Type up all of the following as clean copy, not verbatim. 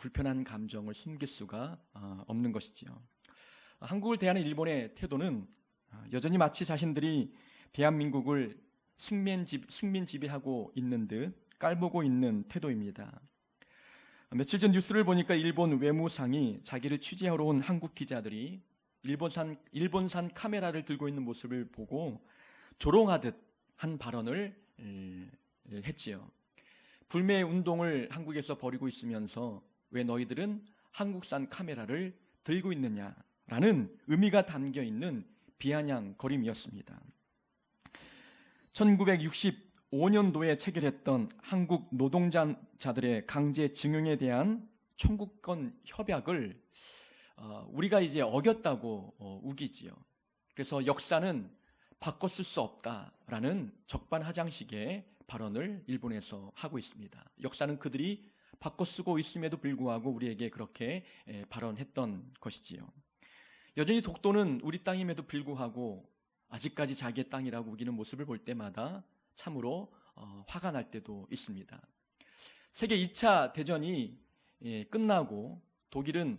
불편한 감정을 숨길 수가 없는 것이지요. 한국을 대하는 일본의 태도는 여전히 마치 자신들이 대한민국을 식민 지배하고 있는 듯 깔보고 있는 태도입니다. 며칠 전 뉴스를 보니까 일본 외무상이 자기를 취재하러 온 한국 기자들이 일본산 카메라를 들고 있는 모습을 보고 조롱하듯 한 발언을 했지요. 불매 운동을 한국에서 벌이고 있으면서 왜 너희들은 한국산 카메라를 들고 있느냐라는 의미가 담겨 있는 비아냥거림이었습니다. 1965년도에 체결했던 한국 노동자들의 강제징용에 대한 청구권 협약을 우리가 이제 어겼다고 우기지요. 그래서 역사는 바꿔 쓸 수 없다라는 적반하장식의 발언을 일본에서 하고 있습니다. 역사는 그들이 바꿔 쓰고 있음에도 불구하고 우리에게 그렇게 발언했던 것이지요. 여전히 독도는 우리 땅임에도 불구하고 아직까지 자기의 땅이라고 우기는 모습을 볼 때마다 참으로 화가 날 때도 있습니다. 세계 2차 대전이 끝나고 독일은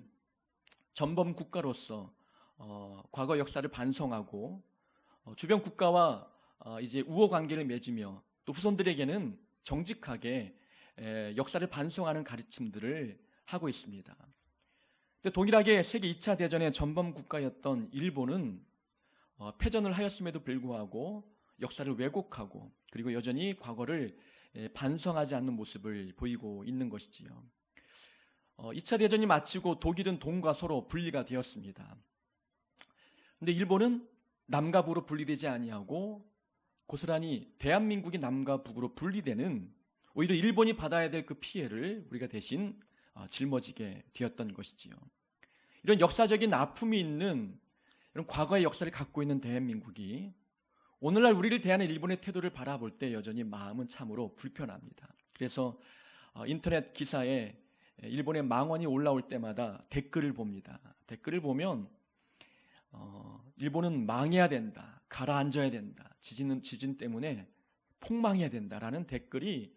전범 국가로서 과거 역사를 반성하고 주변 국가와 이제 우호 관계를 맺으며 또 후손들에게는 정직하게 역사를 반성하는 가르침들을 하고 있습니다. 근데 동일하게 세계 2차 대전의 전범 국가였던 일본은 패전을 하였음에도 불구하고 역사를 왜곡하고 그리고 여전히 과거를 반성하지 않는 모습을 보이고 있는 것이지요. 2차 대전이 마치고 독일은 동과 서로 분리가 되었습니다. 근데 일본은 남과 북으로 분리되지 아니하고 고스란히 대한민국이 남과 북으로 분리되는 오히려 일본이 받아야 될 그 피해를 우리가 대신 짊어지게 되었던 것이지요. 이런 역사적인 아픔이 있는 이런 과거의 역사를 갖고 있는 대한민국이 오늘날 우리를 대하는 일본의 태도를 바라볼 때 여전히 마음은 참으로 불편합니다. 그래서 인터넷 기사에 일본의 망언이 올라올 때마다 댓글을 봅니다. 댓글을 보면 일본은 망해야 된다, 가라앉아야 된다, 지진 때문에 폭망해야 된다라는 댓글이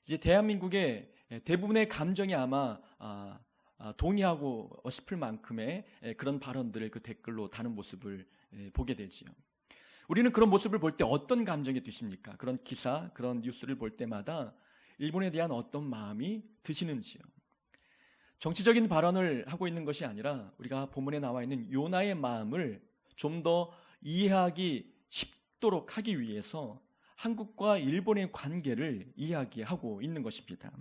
이제 대한민국의 대부분의 감정이 아마 동의하고 싶을 만큼의 그런 발언들을 그 댓글로 다는 모습을 보게 되지요. 우리는 그런 모습을 볼 때 어떤 감정이 드십니까? 그런 기사, 그런 뉴스를 볼 때마다 일본에 대한 어떤 마음이 드시는지요? 정치적인 발언을 하고 있는 것이 아니라 우리가 본문에 나와 있는 요나의 마음을 좀 더 이해하기 쉽도록 하기 위해서 한국과 일본의 관계를 이야기하고 있는 것입니다.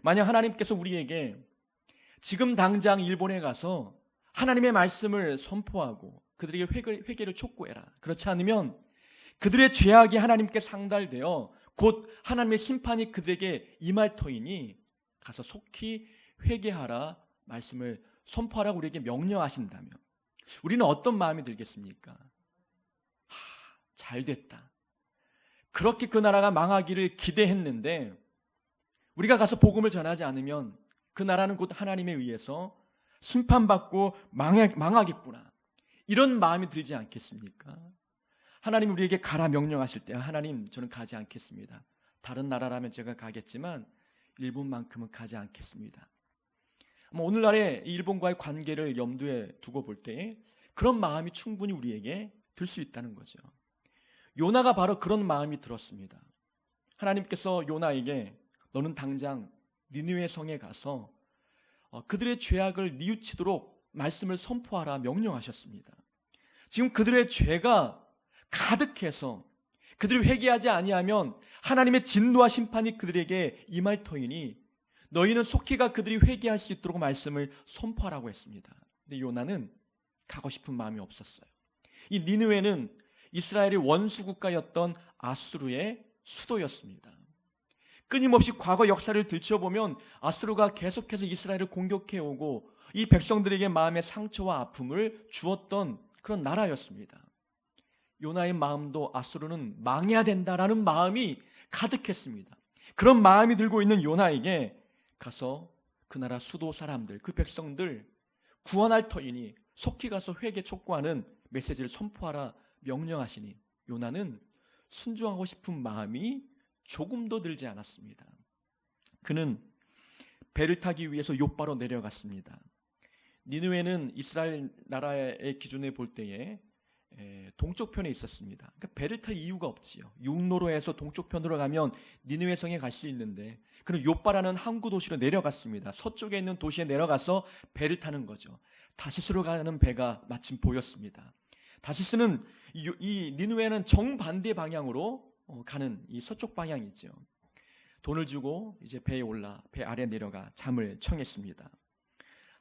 만약 하나님께서 우리에게 지금 당장 일본에 가서 하나님의 말씀을 선포하고 그들에게 회개를 촉구해라. 그렇지 않으면 그들의 죄악이 하나님께 상달되어 곧 하나님의 심판이 그들에게 임할 터이니 가서 속히 회개하라 말씀을 선포하라고 우리에게 명령하신다면 우리는 어떤 마음이 들겠습니까? 잘 됐다. 그렇게 그 나라가 망하기를 기대했는데 우리가 가서 복음을 전하지 않으면 그 나라는 곧 하나님에 의해서 심판받고 망하겠구나. 이런 마음이 들지 않겠습니까? 하나님 우리에게 가라 명령하실 때 하나님 저는 가지 않겠습니다. 다른 나라라면 제가 가겠지만 일본만큼은 가지 않겠습니다. 오늘날의 일본과의 관계를 염두에 두고 볼 때 그런 마음이 충분히 우리에게 들 수 있다는 거죠. 요나가 바로 그런 마음이 들었습니다. 하나님께서 요나에게 너는 당장 니느웨 성에 가서 그들의 죄악을 뉘우치도록 말씀을 선포하라 명령하셨습니다. 지금 그들의 죄가 가득해서 그들이 회개하지 아니하면 하나님의 진노와 심판이 그들에게 임할 터이니 너희는 속히 가 그들이 회개할 수 있도록 말씀을 선포하라고 했습니다. 근데 요나는 가고 싶은 마음이 없었어요. 이 니느웨는 이스라엘의 원수 국가였던 아수르의 수도였습니다. 끊임없이 과거 역사를 들춰보면 아수르가 계속해서 이스라엘을 공격해오고 이 백성들에게 마음의 상처와 아픔을 주었던 그런 나라였습니다. 요나의 마음도 아수르는 망해야 된다라는 마음이 가득했습니다. 그런 마음이 들고 있는 요나에게 가서 그 나라 수도 사람들, 그 백성들 구원할 터이니 속히 가서 회개 촉구하는 메시지를 선포하라 명령하시니 요나는 순종하고 싶은 마음이 조금도 들지 않았습니다. 그는 배를 타기 위해서 욥바로 내려갔습니다. 니느웨는 이스라엘 나라의 기준에 볼 때에 동쪽편에 있었습니다. 그러니까 배를 탈 이유가 없지요. 육로로 해서 동쪽편으로 가면 니느웨 성에 갈 수 있는데, 그럼 욥바라는 항구 도시로 내려갔습니다. 서쪽에 있는 도시에 내려가서 배를 타는 거죠. 다시스로 가는 배가 마침 보였습니다. 다시스는 이 니느웨는 정반대 방향으로 가는 이 서쪽 방향이죠. 돈을 주고 이제 배에 올라 배 아래 내려가 잠을 청했습니다.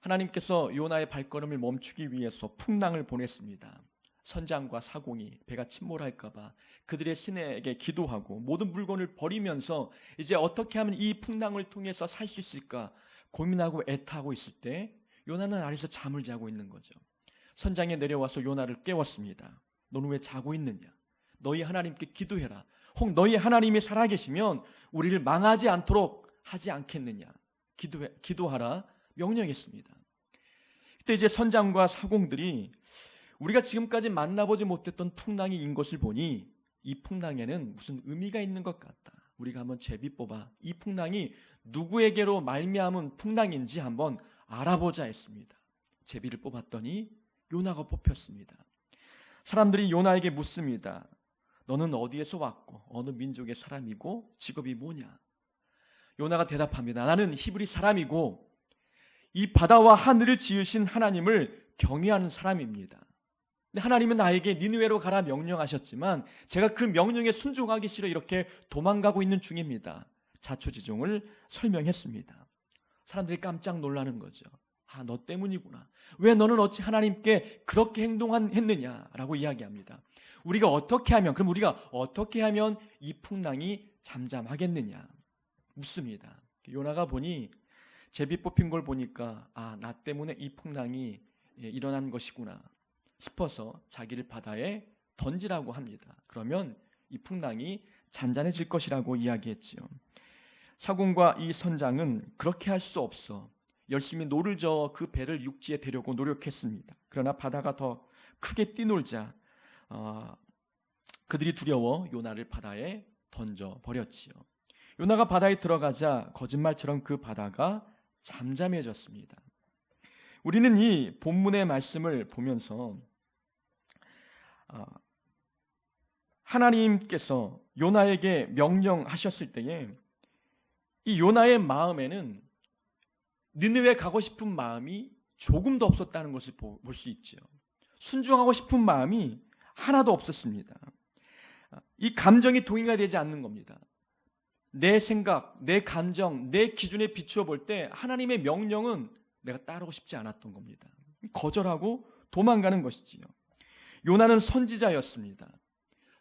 하나님께서 요나의 발걸음을 멈추기 위해서 풍랑을 보냈습니다. 선장과 사공이 배가 침몰할까봐 그들의 신에게 기도하고 모든 물건을 버리면서 이제 어떻게 하면 이 풍랑을 통해서 살 수 있을까 고민하고 애타고 있을 때 요나는 아래서 잠을 자고 있는 거죠. 선장에 내려와서 요나를 깨웠습니다. 너는 왜 자고 있느냐? 너희 하나님께 기도해라. 혹 너희 하나님이 살아계시면 우리를 망하지 않도록 하지 않겠느냐? 기도하라 명령했습니다. 그때 이제 선장과 사공들이 우리가 지금까지 만나보지 못했던 풍랑이 인 것을 보니 이 풍랑에는 무슨 의미가 있는 것 같다. 우리가 한번 제비 뽑아 이 풍랑이 누구에게로 말미암은 풍랑인지 한번 알아보자 했습니다. 제비를 뽑았더니 요나가 뽑혔습니다. 사람들이 요나에게 묻습니다. 너는 어디에서 왔고 어느 민족의 사람이고 직업이 뭐냐? 요나가 대답합니다. 나는 히브리 사람이고 이 바다와 하늘을 지으신 하나님을 경외하는 사람입니다. 근데 하나님은 나에게 니느웨로 가라 명령하셨지만 제가 그 명령에 순종하기 싫어 이렇게 도망가고 있는 중입니다. 자초지종을 설명했습니다. 사람들이 깜짝 놀라는 거죠. 아, 너 때문이구나. 왜 너는 어찌 하나님께 그렇게 행동했느냐라고 이야기합니다. 우리가 어떻게 하면 이 풍랑이 잠잠하겠느냐 묻습니다. 요나가 보니 제비 뽑힌 걸 보니까 아, 나 때문에 이 풍랑이 일어난 것이구나 싶어서 자기를 바다에 던지라고 합니다. 그러면 이 풍랑이 잔잔해질 것이라고 이야기했지요. 사공과 이 선장은 그렇게 할 수 없어 열심히 노를 저어 그 배를 육지에 대려고 노력했습니다. 그러나 바다가 더 크게 뛰놀자 그들이 두려워 요나를 바다에 던져버렸지요. 요나가 바다에 들어가자 거짓말처럼 그 바다가 잠잠해졌습니다. 우리는 이 본문의 말씀을 보면서 하나님께서 요나에게 명령하셨을 때에 이 요나의 마음에는 니느웨 가고 싶은 마음이 조금도 없었다는 것을 볼 수 있죠. 순종하고 싶은 마음이 하나도 없었습니다. 이 감정이 동의가 되지 않는 겁니다. 내 생각, 내 감정, 내 기준에 비추어 볼 때 하나님의 명령은 내가 따르고 싶지 않았던 겁니다. 거절하고 도망가는 것이지요. 요나는 선지자였습니다.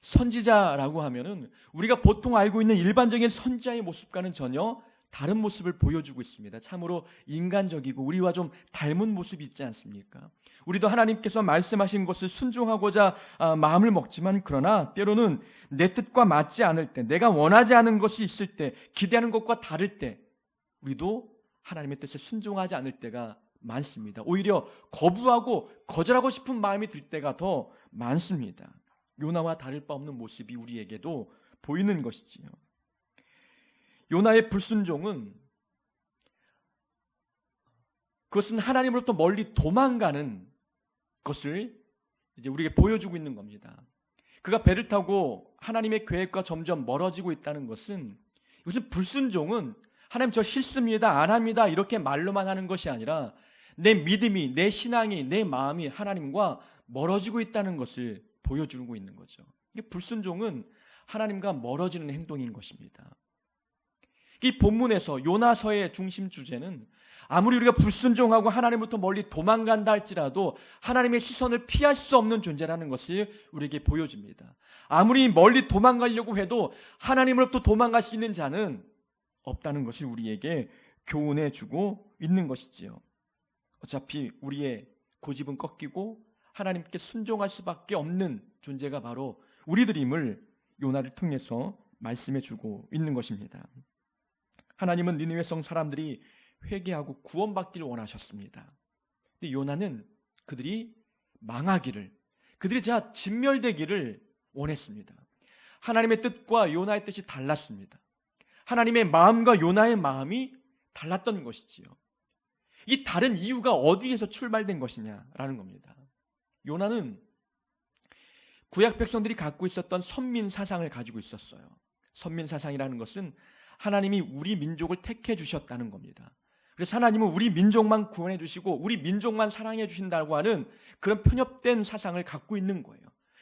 선지자라고 하면은 우리가 보통 알고 있는 일반적인 선지자의 모습과는 전혀 다른 모습을 보여주고 있습니다. 참으로 인간적이고 우리와 좀 닮은 모습이 있지 않습니까? 우리도 하나님께서 말씀하신 것을 순종하고자 마음을 먹지만 그러나 때로는 내 뜻과 맞지 않을 때, 내가 원하지 않은 것이 있을 때, 기대하는 것과 다를 때 우리도 하나님의 뜻에 순종하지 않을 때가 많습니다. 오히려 거부하고 거절하고 싶은 마음이 들 때가 더 많습니다. 요나와 다를 바 없는 모습이 우리에게도 보이는 것이지요. 요나의 불순종은 그것은 하나님으로부터 멀리 도망가는 것을 이제 우리에게 보여주고 있는 겁니다. 그가 배를 타고 하나님의 계획과 점점 멀어지고 있다는 것은 이것은 불순종은 하나님 저 싫습니다, 안 합니다 이렇게 말로만 하는 것이 아니라 내 믿음이, 내 신앙이, 내 마음이 하나님과 멀어지고 있다는 것을 보여주고 있는 거죠. 이게 불순종은 하나님과 멀어지는 행동인 것입니다. 이 본문에서 요나서의 중심 주제는 아무리 우리가 불순종하고 하나님부터 멀리 도망간다 할지라도 하나님의 시선을 피할 수 없는 존재라는 것을 우리에게 보여줍니다. 아무리 멀리 도망가려고 해도 하나님으로부터 도망갈 수 있는 자는 없다는 것을 우리에게 교훈해 주고 있는 것이지요. 어차피 우리의 고집은 꺾이고 하나님께 순종할 수밖에 없는 존재가 바로 우리들임을 요나를 통해서 말씀해 주고 있는 것입니다. 하나님은 니느웨 성 사람들이 회개하고 구원받기를 원하셨습니다. 근데 요나는 그들이 망하기를, 그들이 다 진멸되기를 원했습니다. 하나님의 뜻과 요나의 뜻이 달랐습니다. 하나님의 마음과 요나의 마음이 달랐던 것이지요. 이 다른 이유가 어디에서 출발된 것이냐라는 겁니다. 요나는 구약 백성들이 갖고 있었던 선민 사상을 가지고 있었어요. 선민 사상이라는 것은 하나님이 우리 민족을 택해 주셨다는 겁니다. 그래서 하나님은 우리 민족만 구원해 주시고 우리 민족만 사랑해 주신다고 하는 그런 편협된 사상을 갖고 있는 거예요.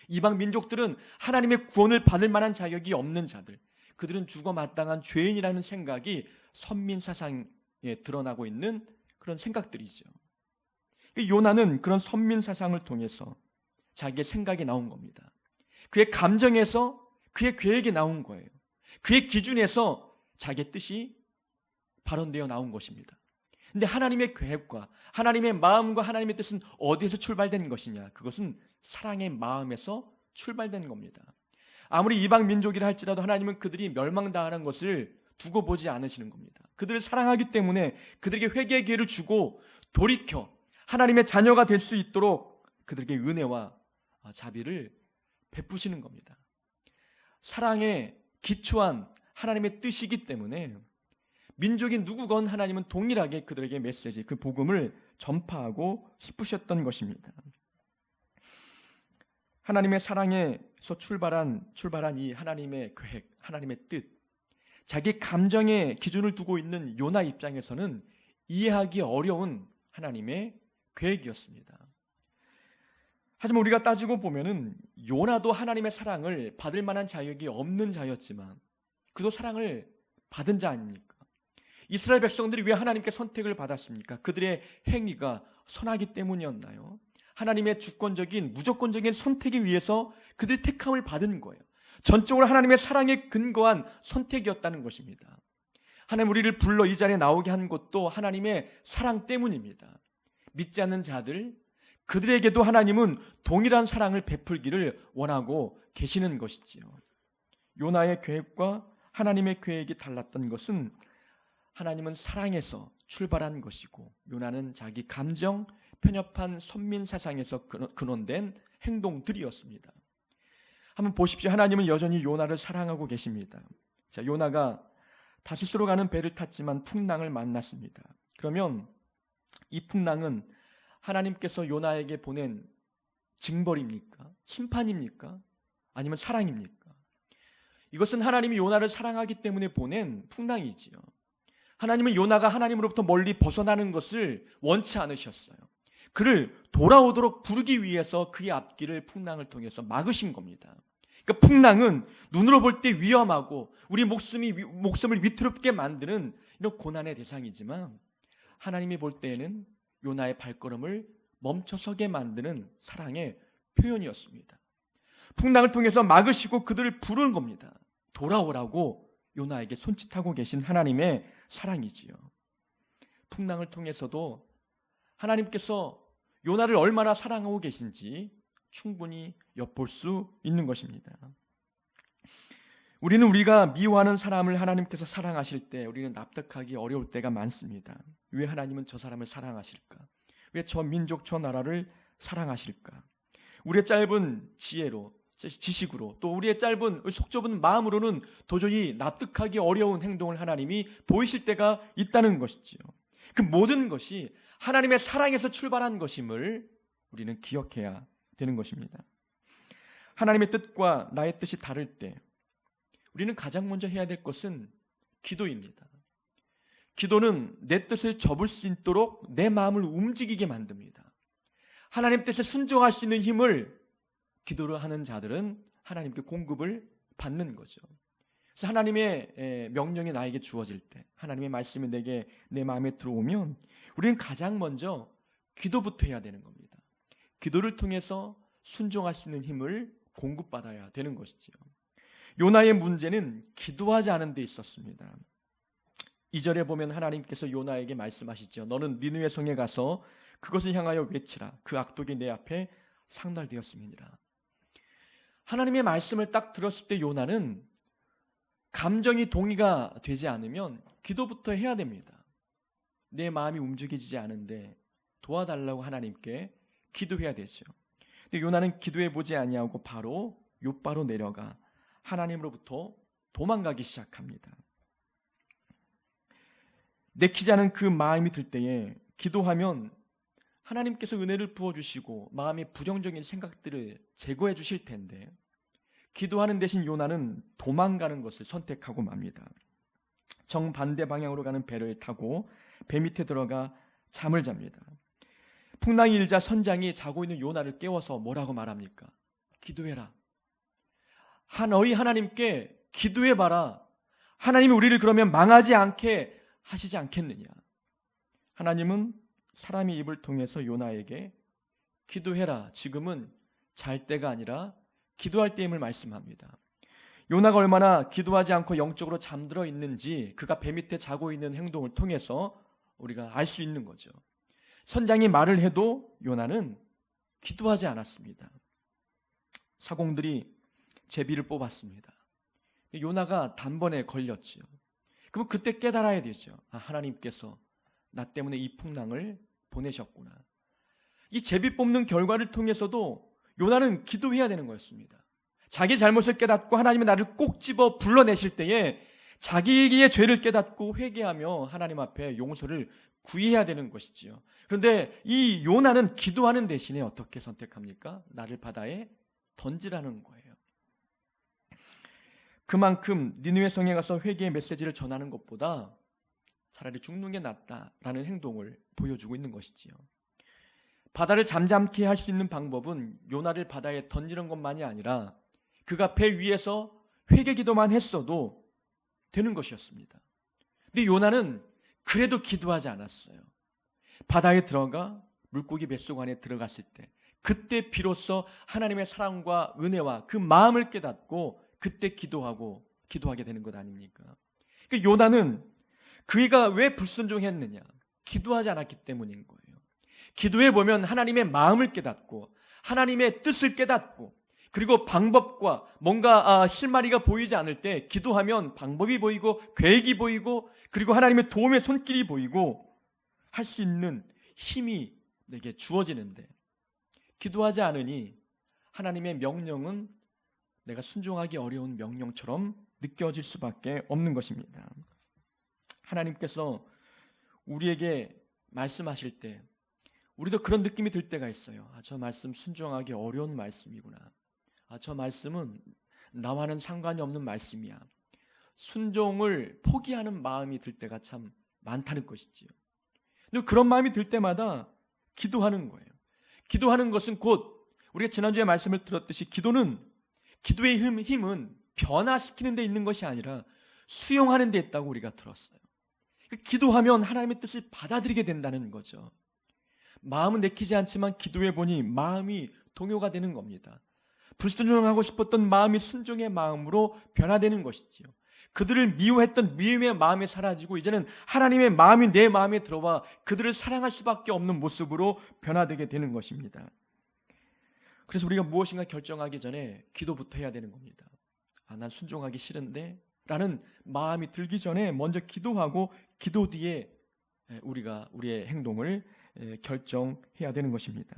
이방 민족들은 하나님의 구원을 받을 만한 자격이 없는 자들, 그들은 죽어 마땅한 죄인이라는 생각이 선민 사상에 드러나고 있는 그런 생각들이죠. 요나는 그런 선민 사상을 통해서 자기의 생각이 나온 겁니다. 그의 감정에서 그의 계획이 나온 거예요. 그의 기준에서 자기의 뜻이 발언되어 나온 것입니다. 근데 하나님의 계획과 하나님의 마음과 하나님의 뜻은 어디에서 출발된 것이냐? 그것은 사랑의 마음에서 출발된 겁니다. 아무리 이방 민족이라 할지라도 하나님은 그들이 멸망당하는 것을 두고 보지 않으시는 겁니다. 그들을 사랑하기 때문에 그들에게 회개의 기회를 주고 돌이켜 하나님의 자녀가 될 수 있도록 그들에게 은혜와 자비를 베푸시는 겁니다. 사랑에 기초한 하나님의 뜻이기 때문에 민족이 누구건 하나님은 동일하게 그들에게 메시지, 그 복음을 전파하고 싶으셨던 것입니다. 하나님의 사랑에서 출발한 이 하나님의 계획, 하나님의 뜻, 자기 감정의 기준을 두고 있는 요나 입장에서는 이해하기 어려운 하나님의 계획이었습니다. 하지만 우리가 따지고 보면은 요나도 하나님의 사랑을 받을 만한 자격이 없는 자였지만 그도 사랑을 받은 자 아닙니까? 이스라엘 백성들이 왜 하나님께 선택을 받았습니까? 그들의 행위가 선하기 때문이었나요? 하나님의 주권적인 무조건적인 선택에 의해서 그들이 택함을 받은 거예요. 전적으로 하나님의 사랑에 근거한 선택이었다는 것입니다. 하나님 우리를 불러 이 자리에 나오게 한 것도 하나님의 사랑 때문입니다. 믿지 않는 자들, 그들에게도 하나님은 동일한 사랑을 베풀기를 원하고 계시는 것이지요. 요나의 계획과 하나님의 계획이 달랐던 것은 하나님은 사랑에서 출발한 것이고 요나는 자기 감정, 편협한 선민 사상에서 근원된 행동들이었습니다. 한번 보십시오. 하나님은 여전히 요나를 사랑하고 계십니다. 자, 요나가 다시스로 가는 배를 탔지만 풍랑을 만났습니다. 그러면 이 풍랑은 하나님께서 요나에게 보낸 징벌입니까? 심판입니까? 아니면 사랑입니까? 이것은 하나님이 요나를 사랑하기 때문에 보낸 풍랑이지요. 하나님은 요나가 하나님으로부터 멀리 벗어나는 것을 원치 않으셨어요. 그를 돌아오도록 부르기 위해서 그의 앞길을 풍랑을 통해서 막으신 겁니다. 그러니까 풍랑은 눈으로 볼 때 위험하고 우리 목숨을 위태롭게 만드는 이런 고난의 대상이지만 하나님이 볼 때에는 요나의 발걸음을 멈춰서게 만드는 사랑의 표현이었습니다. 풍랑을 통해서 막으시고 그들을 부르는 겁니다. 돌아오라고 요나에게 손짓하고 계신 하나님의 사랑이지요. 풍랑을 통해서도 하나님께서 요나를 얼마나 사랑하고 계신지 충분히 엿볼 수 있는 것입니다. 우리는 우리가 미워하는 사람을 하나님께서 사랑하실 때 우리는 납득하기 어려울 때가 많습니다. 왜 하나님은 저 사람을 사랑하실까? 왜 저 민족, 저 나라를 사랑하실까? 우리의 짧은 지식으로 또 우리의 속 좁은 마음으로는 도저히 납득하기 어려운 행동을 하나님이 보이실 때가 있다는 것이지요. 그 모든 것이 하나님의 사랑에서 출발한 것임을 우리는 기억해야 되는 것입니다. 하나님의 뜻과 나의 뜻이 다를 때 우리는 가장 먼저 해야 될 것은 기도입니다. 기도는 내 뜻을 접을 수 있도록 내 마음을 움직이게 만듭니다. 하나님 뜻에 순종할 수 있는 힘을 기도를 하는 자들은 하나님께 공급을 받는 거죠. 그래서 하나님의 명령이 나에게 주어질 때, 하나님의 말씀이 내 마음에 들어오면 우리는 가장 먼저 기도부터 해야 되는 겁니다. 기도를 통해서 순종할 수 있는 힘을 공급받아야 되는 것이지요. 요나의 문제는 기도하지 않은 데 있었습니다. 2절에 보면 하나님께서 요나에게 말씀하시죠. 너는 니느웨 성에 가서 그것을 향하여 외치라. 그 악독이 내 앞에 상달되었음이니라. 하나님의 말씀을 딱 들었을 때 요나는 감정이 동의가 되지 않으면 기도부터 해야 됩니다. 내 마음이 움직이지 않은데 도와달라고 하나님께 기도해야 되죠. 근데 요나는 기도해 보지 아니하고 바로 욥바로 내려가 하나님으로부터 도망가기 시작합니다. 내키지 않은 그 마음이 들 때에 기도하면 하나님께서 은혜를 부어주시고 마음의 부정적인 생각들을 제거해 주실 텐데, 기도하는 대신 요나는 도망가는 것을 선택하고 맙니다. 정반대 방향으로 가는 배를 타고 배 밑에 들어가 잠을 잡니다. 풍랑이 일자 선장이 자고 있는 요나를 깨워서 뭐라고 말합니까? 기도해라. 너희 하나님께 기도해봐라. 하나님이 우리를 그러면 망하지 않게 하시지 않겠느냐. 하나님은 사람의 입을 통해서 요나에게 기도해라, 지금은 잘 때가 아니라 기도할 때임을 말씀합니다. 요나가 얼마나 기도하지 않고 영적으로 잠들어 있는지 그가 배 밑에 자고 있는 행동을 통해서 우리가 알 수 있는 거죠. 선장이 말을 해도 요나는 기도하지 않았습니다. 사공들이 제비를 뽑았습니다. 요나가 단번에 걸렸죠. 그럼 그때 깨달아야 되죠. 하나님께서 나 때문에 이 풍랑을 보내셨구나. 이 제비 뽑는 결과를 통해서도 요나는 기도해야 되는 거였습니다. 자기 잘못을 깨닫고 하나님이 나를 꼭 집어 불러내실 때에 자기의 죄를 깨닫고 회개하며 하나님 앞에 용서를 구해야 되는 것이지요. 그런데 이 요나는 기도하는 대신에 어떻게 선택합니까? 나를 바다에 던지라는 거예요. 그만큼 니느웨 성에 가서 회개의 메시지를 전하는 것보다 차라리 죽는 게 낫다라는 행동을 보여주고 있는 것이지요. 바다를 잠잠케 할 수 있는 방법은 요나를 바다에 던지는 것만이 아니라 그가 배 위에서 회개 기도만 했어도 되는 것이었습니다. 근데 요나는 그래도 기도하지 않았어요. 바다에 들어가 물고기 뱃속 안에 들어갔을 때, 그때 비로소 하나님의 사랑과 은혜와 그 마음을 깨닫고 그때 기도하게 되는 것 아닙니까? 그러니까 요나는 그가 왜 불순종했느냐? 기도하지 않았기 때문인 거예요. 기도해 보면 하나님의 마음을 깨닫고 하나님의 뜻을 깨닫고, 그리고 방법과 뭔가 실마리가 보이지 않을 때 기도하면 방법이 보이고 계획이 보이고, 그리고 하나님의 도움의 손길이 보이고 할 수 있는 힘이 내게 주어지는데, 기도하지 않으니 하나님의 명령은 내가 순종하기 어려운 명령처럼 느껴질 수밖에 없는 것입니다. 하나님께서 우리에게 말씀하실 때 우리도 그런 느낌이 들 때가 있어요. 저 말씀 순종하기 어려운 말씀이구나. 저 말씀은 나와는 상관이 없는 말씀이야. 순종을 포기하는 마음이 들 때가 참 많다는 것이지요. 근데 그런 마음이 들 때마다 기도하는 거예요. 기도하는 것은 곧 우리가 지난주에 말씀을 들었듯이 기도의 힘은 변화시키는 데 있는 것이 아니라 수용하는 데 있다고 우리가 들었어요. 기도하면 하나님의 뜻을 받아들이게 된다는 거죠. 마음은 내키지 않지만 기도해 보니 마음이 동요가 되는 겁니다. 불순종하고 싶었던 마음이 순종의 마음으로 변화되는 것이지요. 그들을 미워했던 미움의 마음이 사라지고 이제는 하나님의 마음이 내 마음에 들어와 그들을 사랑할 수밖에 없는 모습으로 변화되게 되는 것입니다. 그래서 우리가 무엇인가 결정하기 전에 기도부터 해야 되는 겁니다. 난 순종하기 싫은데 라는 마음이 들기 전에 먼저 기도하고 기도 뒤에 우리가 우리의 행동을 결정해야 되는 것입니다.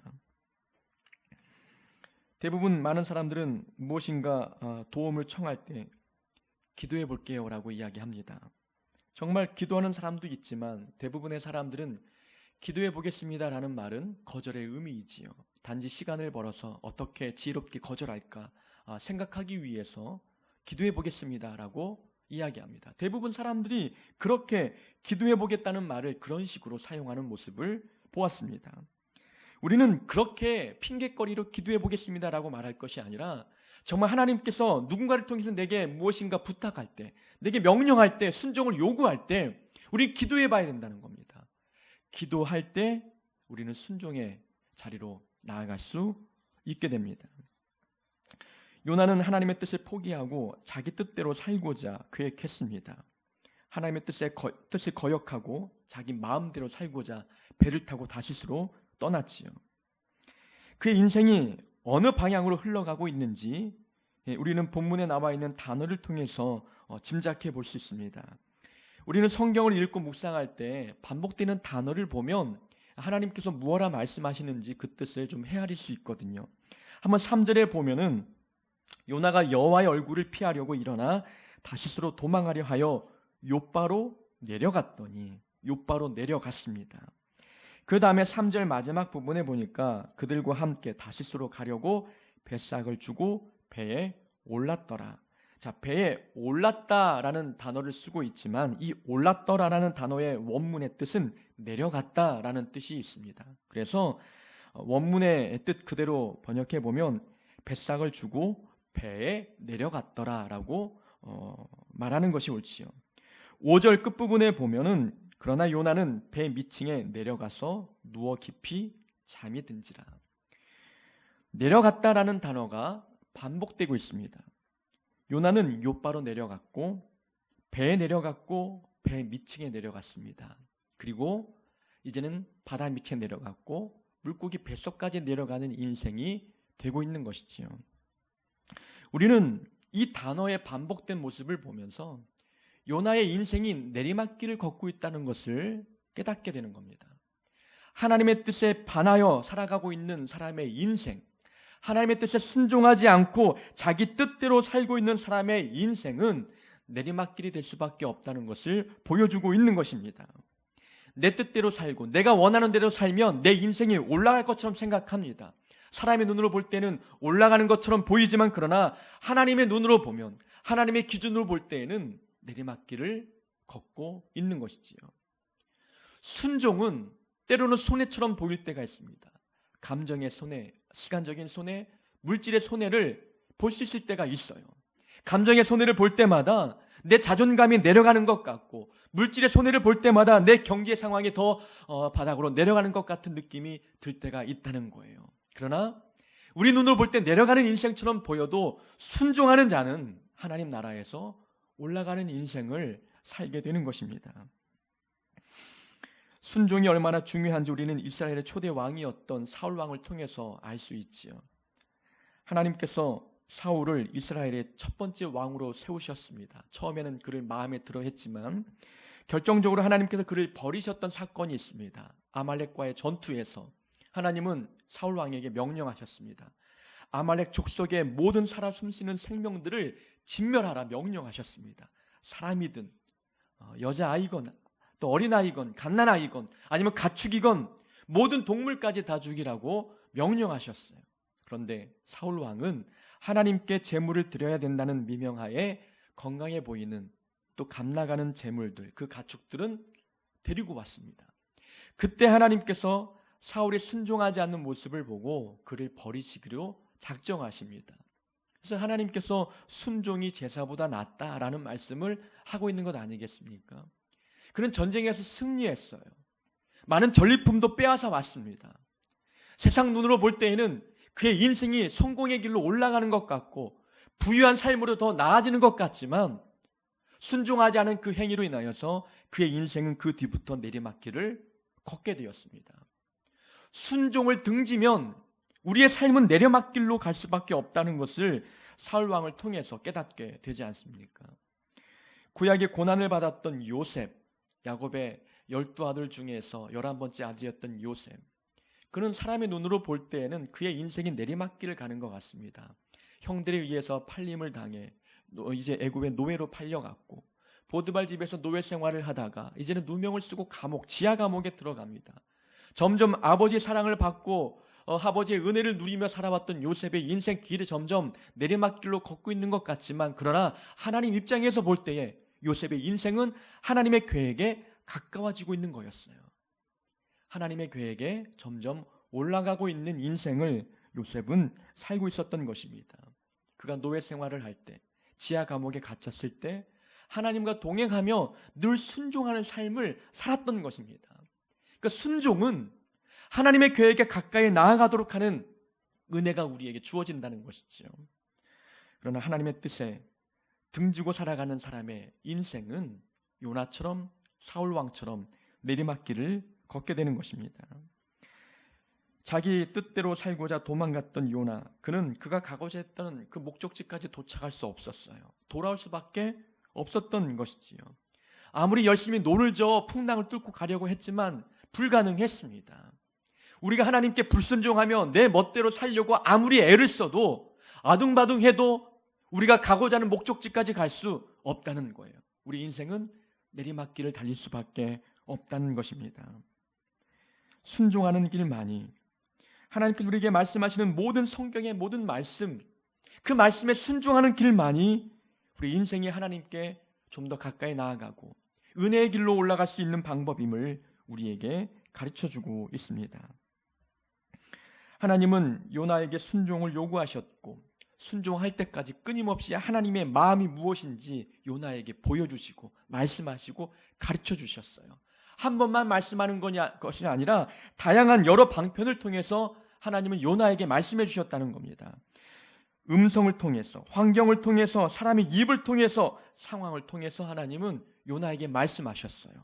대부분 많은 사람들은 무엇인가 도움을 청할 때 기도해 볼게요 라고 이야기합니다. 정말 기도하는 사람도 있지만 대부분의 사람들은 기도해 보겠습니다 라는 말은 거절의 의미이지요. 단지 시간을 벌어서 어떻게 지혜롭게 거절할까 생각하기 위해서 기도해 보겠습니다 라고 이야기합니다. 대부분 사람들이 그렇게 기도해 보겠다는 말을 그런 식으로 사용하는 모습을 보았습니다. 우리는 그렇게 핑계거리로 기도해 보겠습니다 라고 말할 것이 아니라 정말 하나님께서 누군가를 통해서 내게 무엇인가 부탁할 때, 내게 명령할 때, 순종을 요구할 때 우리 기도해 봐야 된다는 겁니다. 기도할 때 우리는 순종의 자리로 나아갈 수 있게 됩니다. 요나는 하나님의 뜻을 포기하고 자기 뜻대로 살고자 계획했습니다. 하나님의 뜻을 거역하고 자기 마음대로 살고자 배를 타고 다시스로 떠났지요. 그의 인생이 어느 방향으로 흘러가고 있는지 우리는 본문에 나와 있는 단어를 통해서 짐작해 볼 수 있습니다. 우리는 성경을 읽고 묵상할 때 반복되는 단어를 보면 하나님께서 무엇라 말씀하시는지 그 뜻을 좀 헤아릴 수 있거든요. 한번 3절에 보면은 요나가 여호와의 얼굴을 피하려고 일어나 다시스로 도망하려 하여 요바로 내려갔더니, 욥바로 내려갔습니다. 그 다음에 3절 마지막 부분에 보니까 그들과 함께 다시스로 가려고 뱃삭을 주고 배에 올랐더라. 자, 배에 올랐다라는 단어를 쓰고 있지만 이 올랐더라라는 단어의 원문의 뜻은 내려갔다라는 뜻이 있습니다. 그래서 원문의 뜻 그대로 번역해 보면 뱃삭을 주고 배에 내려갔더라라고 말하는 것이 옳지요. 5절 끝부분에 보면은 그러나 요나는 배 밑층에 내려가서 누워 깊이 잠이 든지라. 내려갔다라는 단어가 반복되고 있습니다. 요나는 욥바로 내려갔고 배에 내려갔고 배 밑층에 내려갔습니다. 그리고 이제는 바다 밑에 내려갔고 물고기 뱃속까지 내려가는 인생이 되고 있는 것이지요. 우리는 이 단어의 반복된 모습을 보면서 요나의 인생이 내리막길을 걷고 있다는 것을 깨닫게 되는 겁니다. 하나님의 뜻에 반하여 살아가고 있는 사람의 인생, 하나님의 뜻에 순종하지 않고 자기 뜻대로 살고 있는 사람의 인생은 내리막길이 될 수밖에 없다는 것을 보여주고 있는 것입니다. 내 뜻대로 살고 내가 원하는 대로 살면 내 인생이 올라갈 것처럼 생각합니다. 사람의 눈으로 볼 때는 올라가는 것처럼 보이지만 그러나 하나님의 눈으로 보면, 하나님의 기준으로 볼 때에는 내리막길을 걷고 있는 것이지요. 순종은 때로는 손해처럼 보일 때가 있습니다. 감정의 손해, 시간적인 손해, 물질의 손해를 볼 수 있을 때가 있어요. 감정의 손해를 볼 때마다 내 자존감이 내려가는 것 같고, 물질의 손해를 볼 때마다 내 경제 상황이 더 바닥으로 내려가는 것 같은 느낌이 들 때가 있다는 거예요. 그러나 우리 눈으로 볼 때 내려가는 인생처럼 보여도 순종하는 자는 하나님 나라에서 올라가는 인생을 살게 되는 것입니다. 순종이 얼마나 중요한지 우리는 이스라엘의 초대 왕이었던 사울 왕을 통해서 알 수 있지요. 하나님께서 사울을 이스라엘의 첫 번째 왕으로 세우셨습니다. 처음에는 그를 마음에 들어 했지만 결정적으로 하나님께서 그를 버리셨던 사건이 있습니다. 아말렉과의 전투에서 하나님은 사울 왕에게 명령하셨습니다. 아말렉 족속의 모든 살아 숨쉬는 생명들을 진멸하라 명령하셨습니다. 사람이든 여자아이건 또 어린아이건 갓난아이건 아니면 가축이건 모든 동물까지 다 죽이라고 명령하셨어요. 그런데 사울 왕은 하나님께 제물을 드려야 된다는 미명하에 건강해 보이는 또 값나가는 제물들, 그 가축들은 데리고 왔습니다. 그때 하나님께서 사울이 순종하지 않는 모습을 보고 그를 버리시기로 작정하십니다. 그래서 하나님께서 순종이 제사보다 낫다라는 말씀을 하고 있는 것 아니겠습니까? 그는 전쟁에서 승리했어요. 많은 전리품도 빼앗아 왔습니다. 세상 눈으로 볼 때에는 그의 인생이 성공의 길로 올라가는 것 같고 부유한 삶으로 더 나아지는 것 같지만 순종하지 않은 그 행위로 인하여서 그의 인생은 그 뒤부터 내리막길을 걷게 되었습니다. 순종을 등지면 우리의 삶은 내리막길로 갈 수밖에 없다는 것을 사울 왕을 통해서 깨닫게 되지 않습니까? 구약의 고난을 받았던 요셉, 야곱의 12아들 중에서 11번째 아들이었던 요셉, 그는 사람의 눈으로 볼 때에는 그의 인생이 내리막길을 가는 것 같습니다. 형들에 의해서 팔림을 당해 이제 애굽의 노예로 팔려갔고 보드발 집에서 노예 생활을 하다가 이제는 누명을 쓰고 감옥, 지하 감옥에 들어갑니다. 점점 아버지의 사랑을 받고 아버지의 은혜를 누리며 살아왔던 요셉의 인생 길이 점점 내리막길로 걷고 있는 것 같지만 그러나 하나님 입장에서 볼 때에 요셉의 인생은 하나님의 계획에 가까워지고 있는 거였어요. 하나님의 계획에 점점 올라가고 있는 인생을 요셉은 살고 있었던 것입니다. 그가 노예 생활을 할 때, 지하 감옥에 갇혔을 때 하나님과 동행하며 늘 순종하는 삶을 살았던 것입니다. 그러니까 순종은 하나님의 계획에 가까이 나아가도록 하는 은혜가 우리에게 주어진다는 것이죠. 그러나 하나님의 뜻에 등지고 살아가는 사람의 인생은 요나처럼 사울왕처럼 내리막길을 걷게 되는 것입니다. 자기 뜻대로 살고자 도망갔던 요나, 그는 그가 가고자 했던 그 목적지까지 도착할 수 없었어요. 돌아올 수밖에 없었던 것이지요. 아무리 열심히 노를 저어 풍랑을 뚫고 가려고 했지만 불가능했습니다. 우리가 하나님께 불순종하며 내 멋대로 살려고 아무리 애를 써도 아둥바둥해도 우리가 가고자 하는 목적지까지 갈 수 없다는 거예요. 우리 인생은 내리막길을 달릴 수밖에 없다는 것입니다. 순종하는 길만이, 하나님께서 우리에게 말씀하시는 모든 성경의 모든 말씀, 그 말씀에 순종하는 길만이 우리 인생이 하나님께 좀 더 가까이 나아가고 은혜의 길로 올라갈 수 있는 방법임을 우리에게 가르쳐주고 있습니다. 하나님은 요나에게 순종을 요구하셨고 순종할 때까지 끊임없이 하나님의 마음이 무엇인지 요나에게 보여주시고 말씀하시고 가르쳐주셨어요. 한 번만 말씀하는 것이 아니라 다양한 여러 방편을 통해서 하나님은 요나에게 말씀해 주셨다는 겁니다. 음성을 통해서, 환경을 통해서, 사람의 입을 통해서, 상황을 통해서 하나님은 요나에게 말씀하셨어요.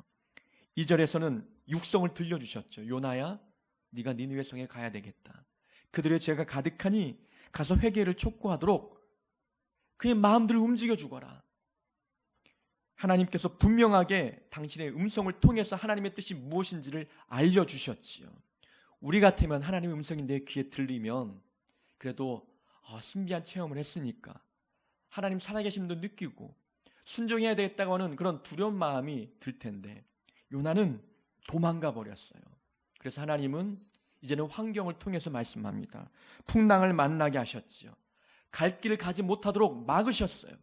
2절에서는 육성을 들려주셨죠. 요나야, 네가 니느웨 성에 가야 되겠다. 그들의 죄가 가득하니 가서 회개를 촉구하도록 그의 마음들을 움직여 주거라. 하나님께서 분명하게 당신의 음성을 통해서 하나님의 뜻이 무엇인지를 알려주셨지요. 우리 같으면 하나님의 음성이 내 귀에 들리면 그래도 신비한 체험을 했으니까 하나님 살아계심도 느끼고 순종해야 되겠다고 하는 그런 두려운 마음이 들 텐데 요나는 도망가 버렸어요. 그래서 하나님은 이제는 환경을 통해서 말씀합니다. 풍랑을 만나게 하셨지요. 갈 길을 가지 못하도록 막으셨어요.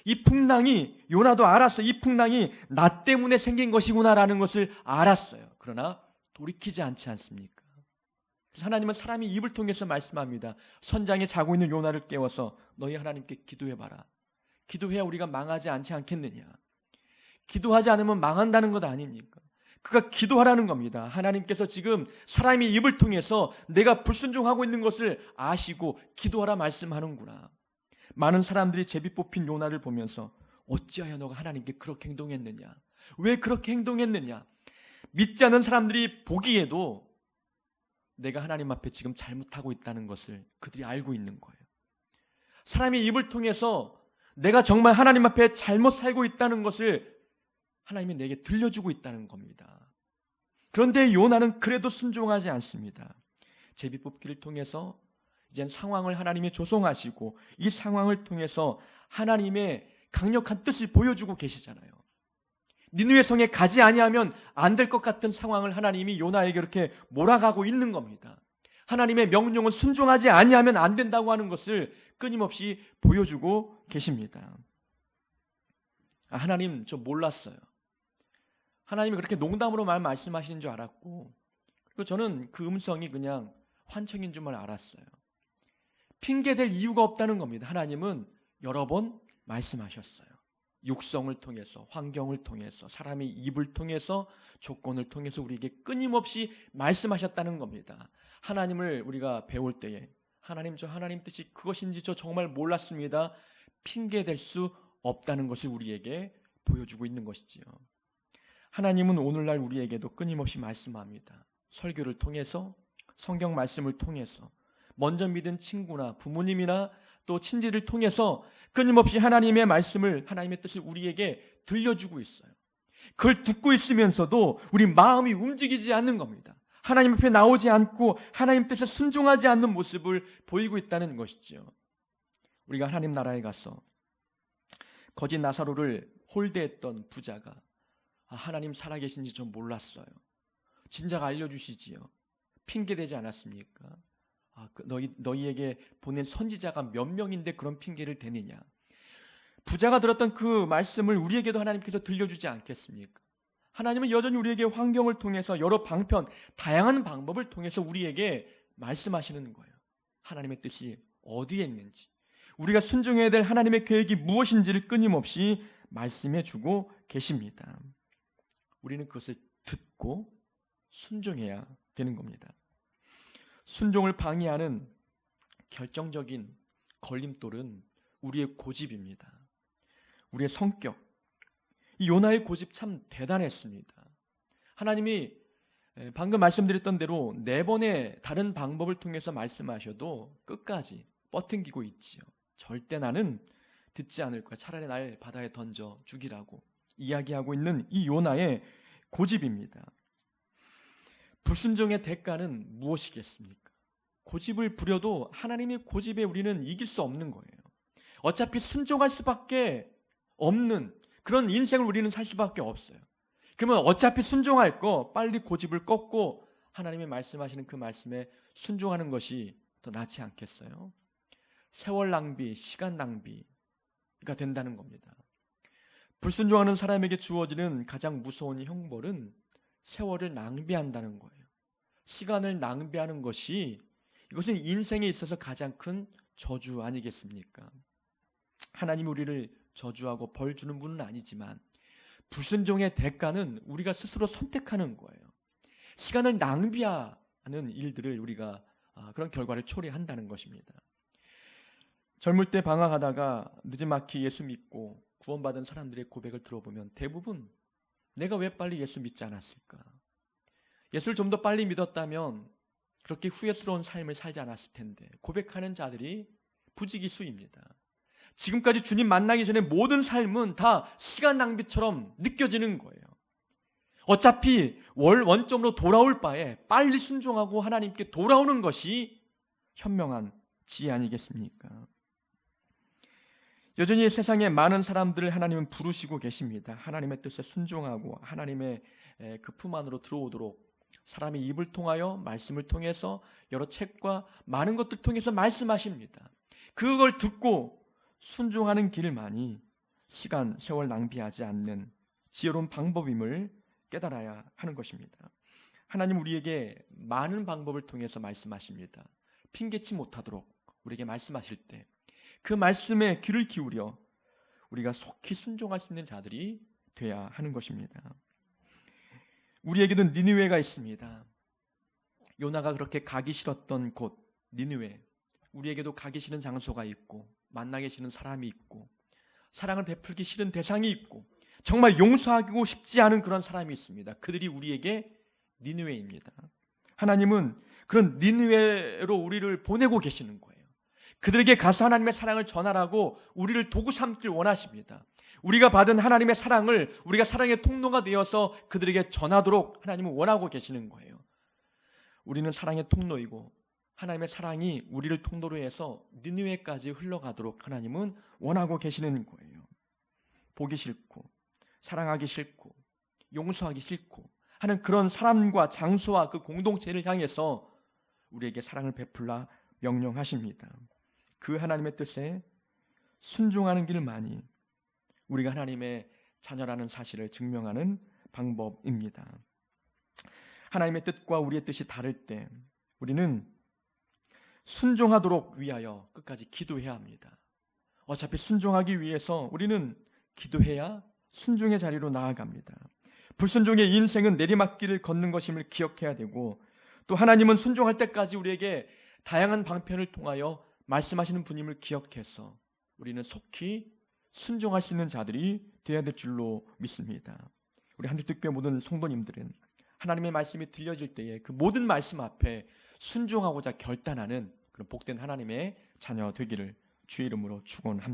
이 풍랑이, 요나도 알았어요. 이 풍랑이 나 때문에 생긴 것이구나라는 것을 알았어요. 그러나 돌이키지 않지 않습니까? 그래서 하나님은 사람의 입을 통해서 말씀합니다. 선장에 자고 있는 요나를 깨워서 너희 하나님께 기도해봐라. 기도해야 우리가 망하지 않지 않겠느냐. 기도하지 않으면 망한다는 것 아닙니까? 그가 기도하라는 겁니다. 하나님께서 지금 사람의 입을 통해서 내가 불순종하고 있는 것을 아시고 기도하라 말씀하는구나. 많은 사람들이 제비 뽑힌 요나를 보면서 어찌하여 너가 하나님께 그렇게 행동했느냐? 왜 그렇게 행동했느냐? 믿지 않는 사람들이 보기에도 내가 하나님 앞에 지금 잘못하고 있다는 것을 그들이 알고 있는 거예요. 사람의 입을 통해서 내가 정말 하나님 앞에 잘못 살고 있다는 것을 하나님이 내게 들려주고 있다는 겁니다. 그런데 요나는 그래도 순종하지 않습니다. 제비 뽑기를 통해서 이젠 상황을 하나님이 조성하시고 이 상황을 통해서 하나님의 강력한 뜻을 보여주고 계시잖아요. 니느웨 성에 가지 아니하면 안 될 것 같은 상황을 하나님이 요나에게 이렇게 몰아가고 있는 겁니다. 하나님의 명령은 순종하지 아니하면 안 된다고 하는 것을 끊임없이 보여주고 계십니다. 하나님 저 몰랐어요. 하나님이 그렇게 농담으로 말씀하시는 줄 알았고 그리고 저는 그 음성이 그냥 환청인 줄만 알았어요. 핑계댈 이유가 없다는 겁니다. 하나님은 여러 번 말씀하셨어요. 육성을 통해서, 환경을 통해서, 사람의 입을 통해서, 조건을 통해서 우리에게 끊임없이 말씀하셨다는 겁니다. 하나님을 우리가 배울 때에 하나님 저 하나님 뜻이 그것인지 저 정말 몰랐습니다. 핑계댈 수 없다는 것을 우리에게 보여주고 있는 것이지요. 하나님은 오늘날 우리에게도 끊임없이 말씀합니다. 설교를 통해서, 성경 말씀을 통해서, 먼저 믿은 친구나 부모님이나 또 친지를 통해서 끊임없이 하나님의 말씀을, 하나님의 뜻을 우리에게 들려주고 있어요. 그걸 듣고 있으면서도 우리 마음이 움직이지 않는 겁니다. 하나님 앞에 나오지 않고 하나님 뜻에 순종하지 않는 모습을 보이고 있다는 것이죠. 우리가 하나님 나라에 가서 거짓 나사로를 홀대했던 부자가 하나님 살아계신지 전 몰랐어요. 진작 알려주시지요. 핑계대지 않았습니까? 너희에게 보낸 선지자가 몇 명인데 그런 핑계를 대느냐. 부자가 들었던 그 말씀을 우리에게도 하나님께서 들려주지 않겠습니까? 하나님은 여전히 우리에게 환경을 통해서 여러 방편, 다양한 방법을 통해서 우리에게 말씀하시는 거예요. 하나님의 뜻이 어디에 있는지, 우리가 순종해야 될 하나님의 계획이 무엇인지를 끊임없이 말씀해 주고 계십니다. 우리는 그것을 듣고 순종해야 되는 겁니다. 순종을 방해하는 결정적인 걸림돌은 우리의 고집입니다. 우리의 성격. 이 요나의 고집 참 대단했습니다. 하나님이 방금 말씀드렸던 대로 4번의 다른 방법을 통해서 말씀하셔도 끝까지 뻗팅기고 있지요. 절대 나는 듣지 않을 거야. 차라리 날 바다에 던져 죽이라고 이야기하고 있는 이 요나의 고집입니다. 불순종의 대가는 무엇이겠습니까? 고집을 부려도 하나님의 고집에 우리는 이길 수 없는 거예요. 어차피 순종할 수밖에 없는 그런 인생을 우리는 살 수밖에 없어요. 그러면 어차피 순종할 거 빨리 고집을 꺾고 하나님이 말씀하시는 그 말씀에 순종하는 것이 더 낫지 않겠어요? 세월 낭비, 시간 낭비가 된다는 겁니다. 불순종하는 사람에게 주어지는 가장 무서운 형벌은 세월을 낭비한다는 거예요. 시간을 낭비하는 것이, 이것은 인생에 있어서 가장 큰 저주 아니겠습니까? 하나님이 우리를 저주하고 벌 주는 분은 아니지만 불순종의 대가는 우리가 스스로 선택하는 거예요. 시간을 낭비하는 일들을 우리가 그런 결과를 초래한다는 것입니다. 젊을 때 방황하다가 늦지막히 예수 믿고 구원받은 사람들의 고백을 들어보면 대부분 내가 왜 빨리 예수 믿지 않았을까? 예수를 좀 더 빨리 믿었다면 그렇게 후회스러운 삶을 살지 않았을 텐데, 고백하는 자들이 부지기수입니다. 지금까지 주님 만나기 전에 모든 삶은 다 시간 낭비처럼 느껴지는 거예요. 어차피 원점으로 돌아올 바에 빨리 순종하고 하나님께 돌아오는 것이 현명한 지혜 아니겠습니까? 여전히 세상에 많은 사람들을 하나님은 부르시고 계십니다. 하나님의 뜻에 순종하고 하나님의 그 품 안으로 들어오도록 사람의 입을 통하여, 말씀을 통해서, 여러 책과 많은 것들 통해서 말씀하십니다. 그걸 듣고 순종하는 길만이 시간, 세월 낭비하지 않는 지혜로운 방법임을 깨달아야 하는 것입니다. 하나님 우리에게 많은 방법을 통해서 말씀하십니다. 핑계치 못하도록 우리에게 말씀하실 때 그 말씀에 귀를 기울여 우리가 속히 순종할 수 있는 자들이 돼야 하는 것입니다. 우리에게도 니느웨가 있습니다. 요나가 그렇게 가기 싫었던 곳 니느웨, 우리에게도 가기 싫은 장소가 있고 만나기 싫은 사람이 있고 사랑을 베풀기 싫은 대상이 있고 정말 용서하고 싶지 않은 그런 사람이 있습니다. 그들이 우리에게 니느웨입니다. 하나님은 그런 니느웨로 우리를 보내고 계시는 거예요. 그들에게 가서 하나님의 사랑을 전하라고 우리를 도구 삼길 원하십니다. 우리가 받은 하나님의 사랑을 우리가 사랑의 통로가 되어서 그들에게 전하도록 하나님은 원하고 계시는 거예요. 우리는 사랑의 통로이고 하나님의 사랑이 우리를 통로로 해서 니느웨까지 흘러가도록 하나님은 원하고 계시는 거예요. 보기 싫고 사랑하기 싫고 용서하기 싫고 하는 그런 사람과 장소와 그 공동체를 향해서 우리에게 사랑을 베풀라 명령하십니다. 그 하나님의 뜻에 순종하는 길만이 우리가 하나님의 자녀라는 사실을 증명하는 방법입니다. 하나님의 뜻과 우리의 뜻이 다를 때 우리는 순종하도록 위하여 끝까지 기도해야 합니다. 어차피 순종하기 위해서 우리는 기도해야 순종의 자리로 나아갑니다. 불순종의 인생은 내리막길을 걷는 것임을 기억해야 되고, 또 하나님은 순종할 때까지 우리에게 다양한 방편을 통하여 말씀하시는 분임을 기억해서 우리는 속히 순종할 수 있는 자들이 되어야 될 줄로 믿습니다. 우리 한들특교회 모든 성도님들은 하나님의 말씀이 들려질 때에 그 모든 말씀 앞에 순종하고자 결단하는 그런 복된 하나님의 자녀 되기를 주의 이름으로 축원합니다.